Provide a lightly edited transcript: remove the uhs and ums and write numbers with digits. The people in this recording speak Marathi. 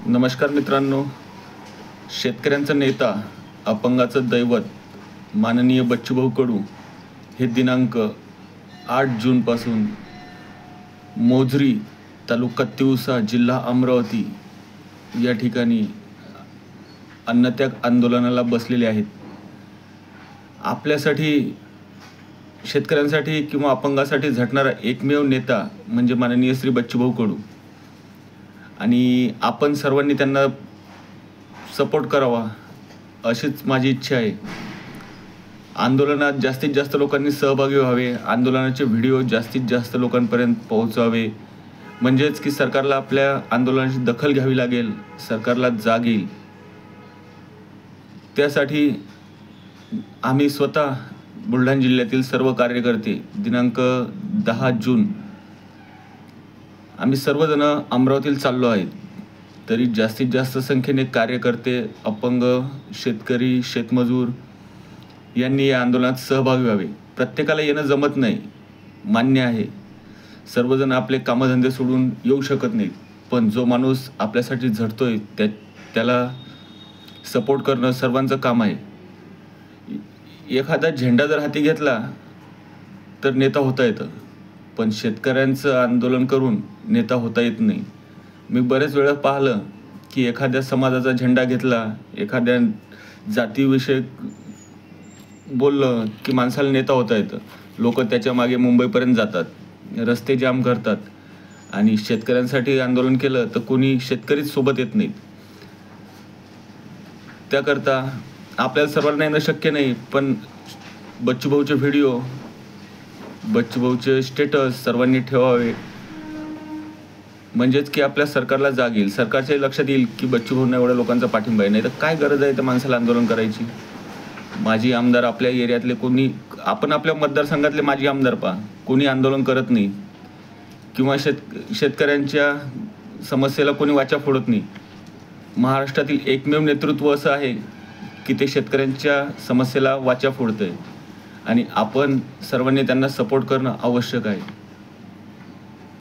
नमस्कार मित्रांनो, शेतकऱ्यांचा नेता, अपंगाचं दैवत माननीय बच्चूभाऊ कडू हे दिनांक 8 जूनपासून मोझरी तालुका तिवसा जिल्हा अमरावती या ठिकाणी अन्नत्याग आंदोलनाला बसलेले आहेत। आपल्यासाठी, शेतकऱ्यांसाठी किंवा अपंगासाठी झटणारा एकमेव नेता म्हणजे माननीय श्री बच्चूभाऊ कडू आणि आपण सर्वांनी त्यांना सपोर्ट करावा अशीच माझी इच्छा आहे। आंदोलनात जास्तीत जास्त लोकांनी सहभागी व्हावे, आंदोलनाचे व्हिडिओ जास्तीत जास्त लोकांपर्यंत पोहोचवावे, म्हणजेच की सरकारला आपल्या आंदोलनाची दखल घ्यावी लागेल, सरकारला जाग येईल। त्यासाठी आम्ही स्वतः बुलढाणा जिल्ह्यातील सर्व कार्यकर्ते दिनांक 10 जून आम्ही सर्वजण अमरावतीला चाललो आहेत। तरी जास्तीत जास्त संख्येने कार्यकर्ते, अपंग, शेतकरी, शेतमजूर यांनी या आंदोलनात सहभागी व्हावे। प्रत्येकाला येणं जमत नाही, मान्य आहे, सर्वजण आपले कामधंदे सोडून येऊ शकत नाहीत, पण जो माणूस आपल्यासाठी झटतोय त्याला सपोर्ट करणं सर्वांचं काम आहे। एखादा झेंडा जर हाती घेतला तर नेता होता येतं, पण शेतकऱ्यांचं आंदोलन करून नेता होता येत नाही। मी बरेच वेळा पाहिलं की एखाद्या समाजाचा झेंडा घेतला, एखाद्या जातीविषयक बोललं की माणसाला नेता होता येतं। लोक त्याच्या मागे मुंबईपर्यंत जातात, रस्ते जाम करतात आणि शेतकऱ्यांसाठी आंदोलन केलं तर कोणी शेतकरीच सोबत येत नाहीत। त्याकरता आपल्याला सर्वांना येणं शक्य नाही, पण बच्चूभाऊचे व्हिडिओ, बच्चूभाऊचे स्टेटस सर्वांनी ठेवावे, म्हणजेच की आपल्या सरकारला जाग येईल, सरकारच्या लक्षात येईल की बच्चूभाऊंना एवढ्या लोकांचा पाठिंबा आहे। नाही तर काय गरज आहे त्या माणसाला आंदोलन करायची। माजी आमदार आपल्या एरियातले कोणी, आपण आपल्या मतदारसंघातले माजी आमदार पहा, कोणी आंदोलन करत नाही किंवा शेतकऱ्यांच्या समस्येला कोणी वाचा फोडत नाही। महाराष्ट्रातील एकमेव नेतृत्व असं आहे की ते शेतकऱ्यांच्या समस्येला वाचा फोडतंय आणि आपण सर्वांनी त्यांना सपोर्ट करणं आवश्यक आहे।